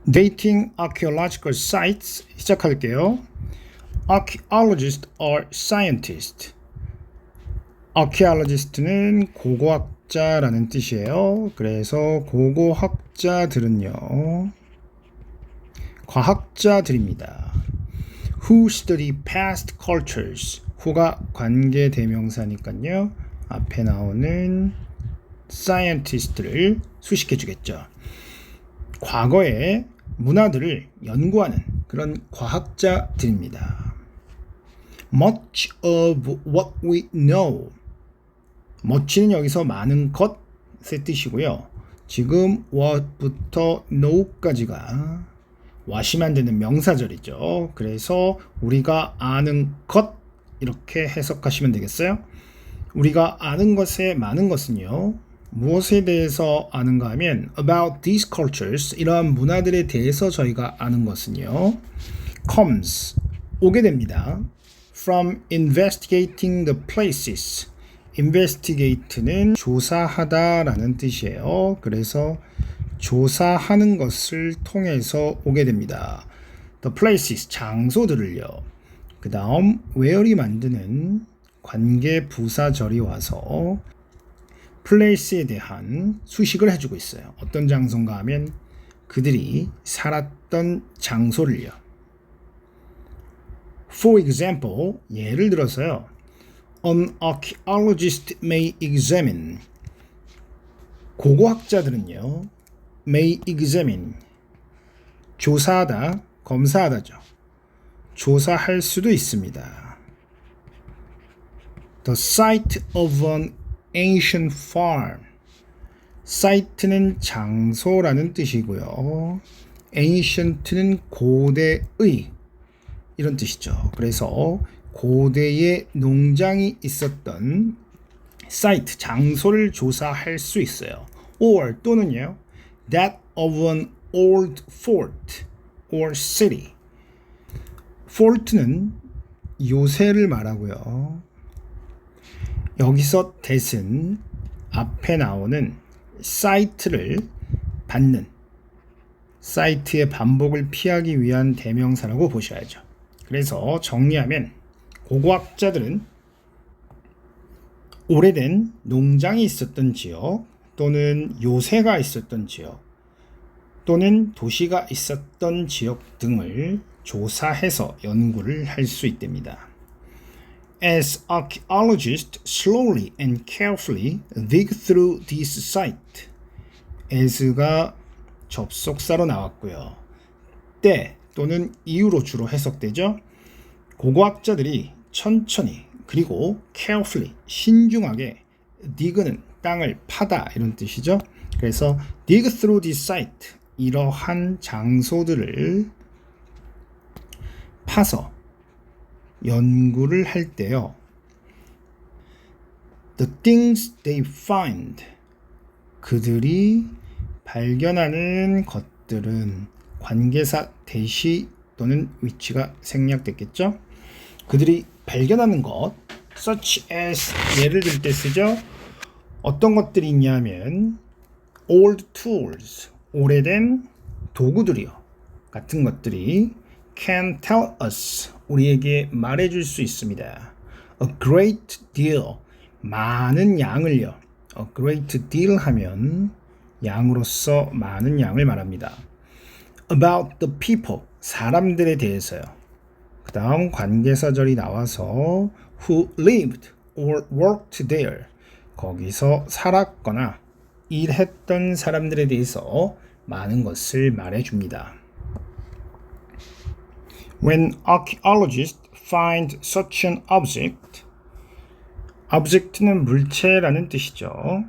Dating archaeological sites 시작할게요. Archaeologists are scientists. Archaeologist는 고고학자라는 뜻이에요. 그래서 고고학자들은요, 과학자들입니다. Who study past cultures. who가 관계대명사니까요. 앞에 나오는 scientist를 수식해 주겠죠. 과거의 문화들을 연구하는 그런 과학자들입니다. Much of what we know. much는 여기서 많은 것의 뜻이고요. 지금 what부터 know까지가 what이만 되는 명사절이죠. 그래서 우리가 아는 것 이렇게 해석하시면 되겠어요. 우리가 아는 것의 많은 것은요. 무엇에 대해서 아는가 하면 about these cultures, 이러한 문화들에 대해서 저희가 아는 것은요. comes, 오게 됩니다. from investigating the places. investigate는 조사하다 라는 뜻이에요. 그래서 조사하는 것을 통해서 오게 됩니다. the places, 장소들을요. 그 다음 where이 만드는 관계 부사절이 와서 place에 대한 수식을 해주고 있어요. 어떤 장소인가 하면 그들이 살았던 장소를요. For example, 예를 들어서요. An archaeologist may examine. 고고학자들은요. may examine. 조사하다, 검사하다죠. 조사할 수도 있습니다. The site of an ancient farm. site는 장소라는 뜻이고요. ancient는 고대의 이런 뜻이죠. 그래서 고대의 농장이 있었던 site, 장소를 조사할 수 있어요. or 또는요. that of an old fort or city. fort는 요새를 말하고요. 여기서 that은 앞에 나오는 사이트를 받는 사이트의 반복을 피하기 위한 대명사라고 보셔야죠. 그래서 정리하면 고고학자들은 오래된 농장이 있었던 지역 또는 요새가 있었던 지역 또는 도시가 있었던 지역 등을 조사해서 연구를 할 수 있답니다. As archaeologists slowly and carefully dig through this site. as가 접속사로 나왔고요. 때 또는 이유로 주로 해석되죠. 고고학자들이 천천히 그리고 carefully 신중하게 dig는 땅을 파다 이런 뜻이죠. 그래서 dig through this site 이러한 장소들을 파서 연구를 할 때요. The things they find. 그들이 발견하는 것들은 관계사 대시 또는 위치가 생략됐겠죠. 그들이 발견하는 것 such as 예를 들 때 쓰죠. 어떤 것들이 있냐면 old tools 오래된 도구들이요. 같은 것들이 can tell us 우리에게 말해줄 수 있습니다. A great deal 많은 양을요. A great deal 하면 양으로서 많은 양을 말합니다. About the people 사람들에 대해서요. 그 다음 관계사절이 나와서 who lived or worked there 거기서 살았거나 일했던 사람들에 대해서 많은 것을 말해줍니다. When archaeologists find such an object, object는 물체라는 뜻이죠.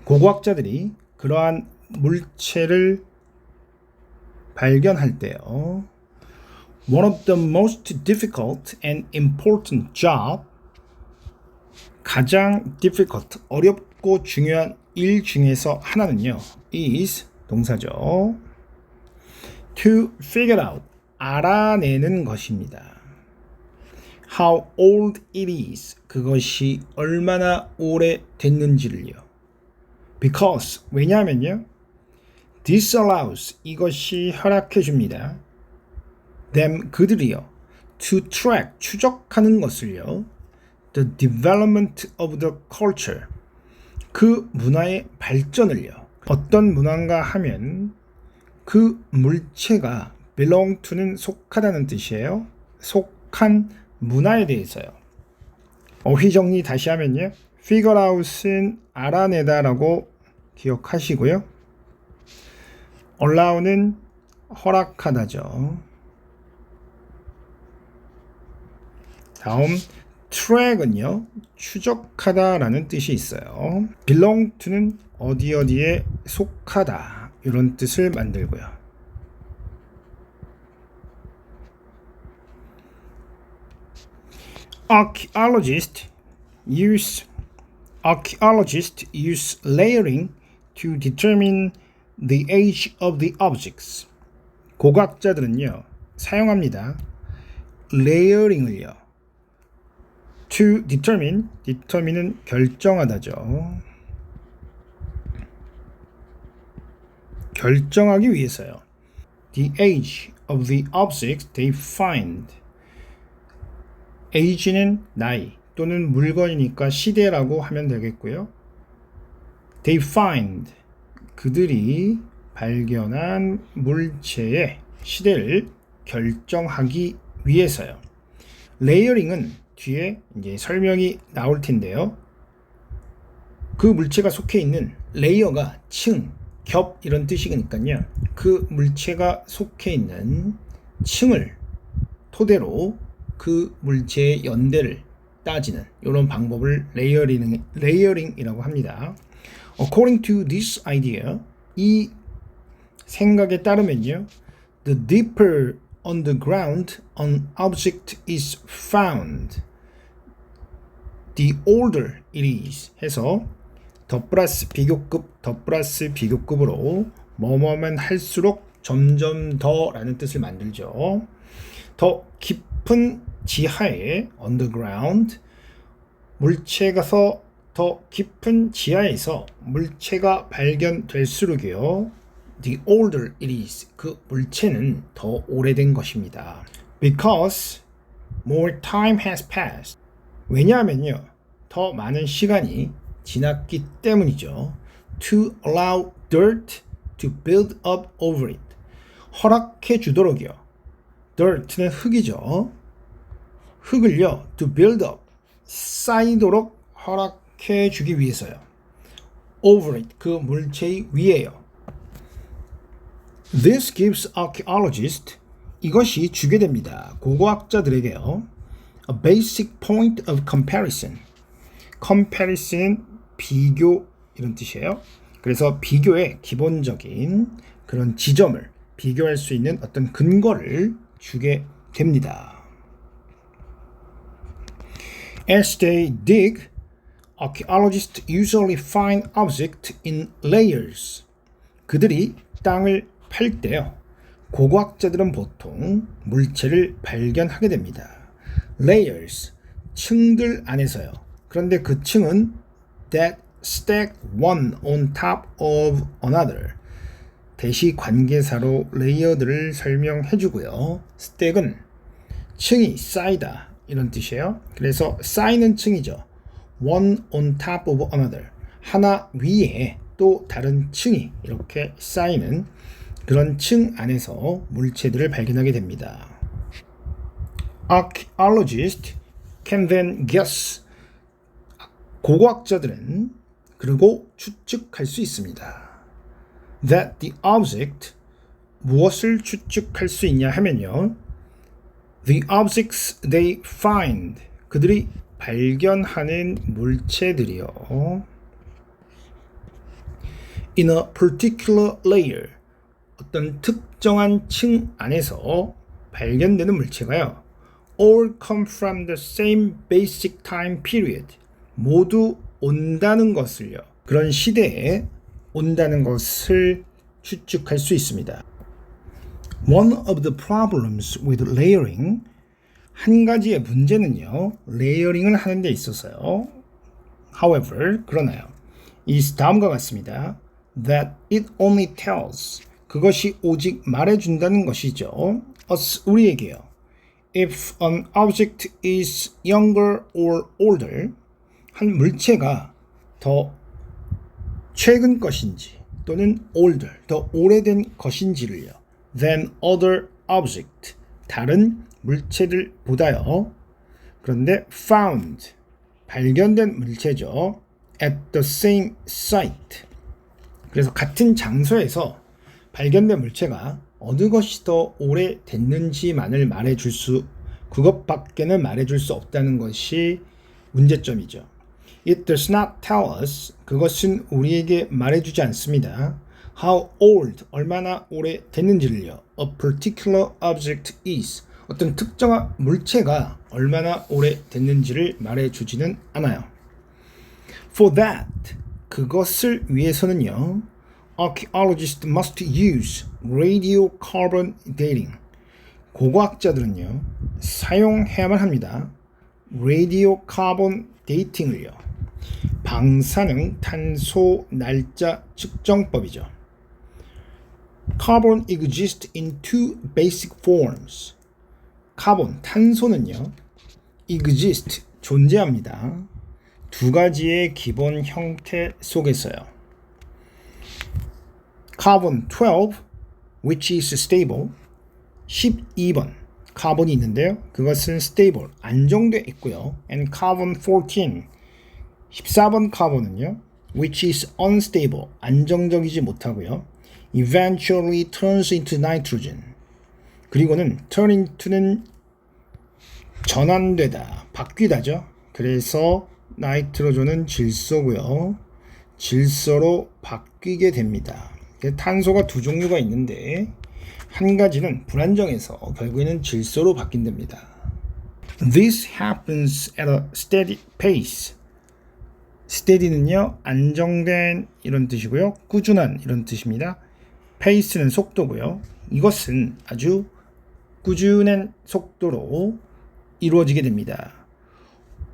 고고학자들이 그러한 물체를 발견할 때요. One of the most difficult and important job, 가장 difficult, 어렵고 중요한 일 중에서 하나는요. is 동사죠. To figure out 알아내는 것입니다. How old it is. 그것이 얼마나 오래 됐는지를요. Because 왜냐하면요. This allows 이것이 허락해 줍니다. them 그들이요. to track 추적하는 것을요. the development of the culture 그 문화의 발전을요. 어떤 문화인가 하면 그 물체가 belong to는 속하다는 뜻이에요. 속한 문화에 대해서요. 어휘 정리 다시 하면요. figure out은 알아내다라고 기억하시고요. allow는 허락하다죠. 다음 track은요. 추적하다라는 뜻이 있어요. belong to는 어디에 속하다 이런 뜻을 만들고요. Archaeologists use layering to determine the age of the objects. 고고학자들은요 사용합니다. 레이어링을요. to determine은 결정하다죠. 결정하기 위해서요. The age of the objects they find. age는 나이 또는 물건이니까 시대라고 하면 되겠고요. They find 그들이 발견한 물체의 시대를 결정하기 위해서요. 레이어링은 뒤에 이제 설명이 나올 텐데요. 그 물체가 속해 있는 레이어가 층, 겹 이런 뜻이니까요. 그 물체가 속해 있는 층을 토대로 그 물체의 연대를 따지는 이런 방법을 레이어링이라고 합니다. According to this idea, 이 생각에 따르면요, the deeper on the ground an object is found, the older it is 해서 더 플러스 비교급으로 뭐뭐면 할수록 점점 더라는 뜻을 만들죠. 더 깊은 지하에 underground 물체가서 더 깊은 지하에서 물체가 발견될수록이요. The older it is 그 물체는 더 오래된 것입니다. Because more time has passed 왜냐하면요. 더 많은 시간이 지났기 때문이죠. To allow dirt to build up over it 허락해 주도록이요. dirt는 흙이죠. 흙을요. to build up 쌓이도록 허락해 주기 위해서요. over it 그 물체의 위에요. This gives archaeologists 이것이 주게 됩니다. 고고학자들에게요. A basic point of comparison. comparison은 비교 이런 뜻이에요. 그래서 비교의 기본적인 그런 지점을 비교할 수 있는 어떤 근거를 주게 됩니다. As they dig, archaeologists usually find objects in layers. 그들이 땅을 팔 때요. 고고학자들은 보통 물체를 발견하게 됩니다. Layers, 층들 안에서요. 그런데 그 층은 that stack one on top of another. 대시 관계사로 레이어들을 설명해 주고요. stack은 층이 쌓이다 이런 뜻이에요. 그래서 쌓이는 층이죠. one on top of another. 하나 위에 또 다른 층이 이렇게 쌓이는 그런 층 안에서 물체들을 발견하게 됩니다. Archaeologists can then guess. 고고학자들은 그리고 추측할 수 있습니다. That the object 무엇을 추측할 수 있냐 하면요. The objects they find 그들이 발견하는 물체들이요. In a particular layer 어떤 특정한 층 안에서 발견되는 물체가요. All come from the same basic time period. 모두 온다는 것을요. 그런 시대에 온다는 것을 추측할 수 있습니다. One of the problems with layering 한 가지의 문제는요. 레이어링을 하는 데 있어서요. However, 그러나요. is 다음과 같습니다. that it only tells. 그것이 오직 말해준다는 것이죠. us, 우리에게요. If an object is younger or older, 한 물체가 더 최근 것인지 또는 older, 더 오래된 것인지를요. than other object, 다른 물체들보다요. 그런데 found, 발견된 물체죠. at the same site. 그래서 같은 장소에서 발견된 물체가 어느 것이 더 오래됐는지만을 그것밖에는 말해줄 수 없다는 것이 문제점이죠. It does not tell us, 그것은 우리에게 말해주지 않습니다. How old, 얼마나 오래됐는지를요. A particular object is, 어떤 특정한 물체가 얼마나 오래됐는지를 말해주지는 않아요. For that, 그것을 위해서는요. Archaeologists must use radiocarbon dating. 고고학자들은요. 사용해야만 합니다. radiocarbon dating을요. 방사능 탄소 날짜 측정법이죠. Carbon exists in two basic forms. 카본, 탄소는요. exist, 존재합니다. 두 가지의 기본 형태 속에서요. Carbon 12, which is stable. 12번 카본이 있는데요. 그것은 stable, 안정돼 있고요. And carbon 14, 14번 카본은요. which is unstable, 안정적이지 못하고요. eventually turns into nitrogen. 그리고는 turn into는 전환되다, 바뀌다죠. 그래서 나이트로존은 질소고요. 질소로 바뀌게 됩니다. 탄소가 두 종류가 있는데 한 가지는 불안정해서 결국에는 질소로 바뀐답니다. This happens at a steady pace. steady는요, 안정된 이런 뜻이고요. 꾸준한 이런 뜻입니다. pace는 속도고요. 이것은 아주 꾸준한 속도로 이루어지게 됩니다.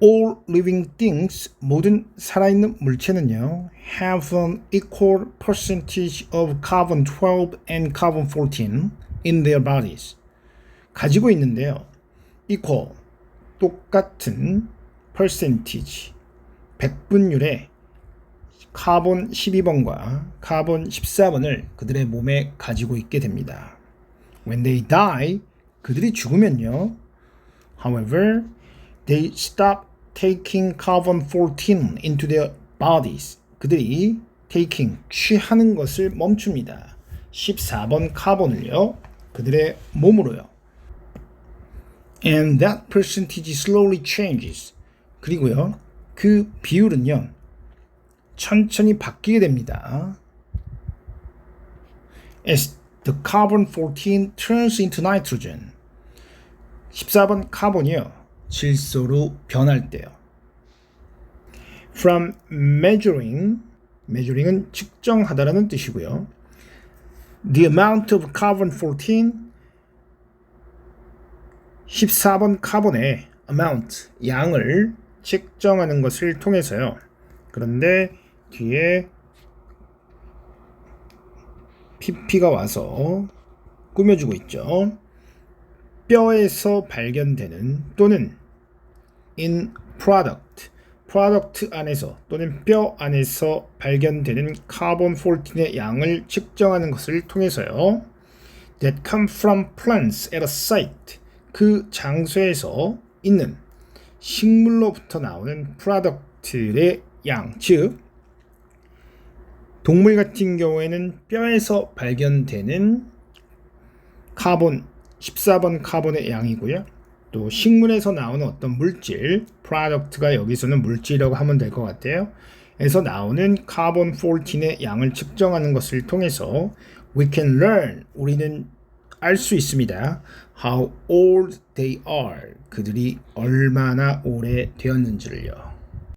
All living things, 모든 살아있는 물체는요, have an equal percentage of carbon 12 and carbon 14 in their bodies. 가지고 있는데요. equal, 똑같은 percentage, 백분율의 카본 12번과 카본 14번을 그들의 몸에 가지고 있게 됩니다. When they die, 그들이 죽으면요. However, they stop taking carbon 14 into their bodies. 그들이 taking, 취하는 것을 멈춥니다. 14번 카본을요. 그들의 몸으로요. And that percentage slowly changes. 그리고요. 그 비율은요. 천천히 바뀌게 됩니다. As the carbon 14 turns into nitrogen. 14번 카본이요. 질소로 변할 때요. From measuring은 측정하다라는 뜻이고요. The amount of carbon 14, 14번 카본의 amount, 양을 측정하는 것을 통해서요. 그런데 뒤에 pp가 와서 꾸며주고 있죠. 뼈에서 발견되는 또는 in product 안에서 또는 뼈 안에서 발견되는 카본 14의 양을 측정하는 것을 통해서요. That come from plants at a site. 그 장소에서 있는 식물로부터 나오는 product의 양, 즉 동물 같은 경우에는 뼈에서 발견되는 카본 14번 카본의 양이고요. 또 식물에서 나오는 어떤 물질, product가 여기서는 물질이라고 하면 될 것 같아요. 에서 나오는 카본 14의 양을 측정하는 것을 통해서 we can learn, 우리는 알 수 있습니다. How old they are, 그들이 얼마나 오래 되었는지를요.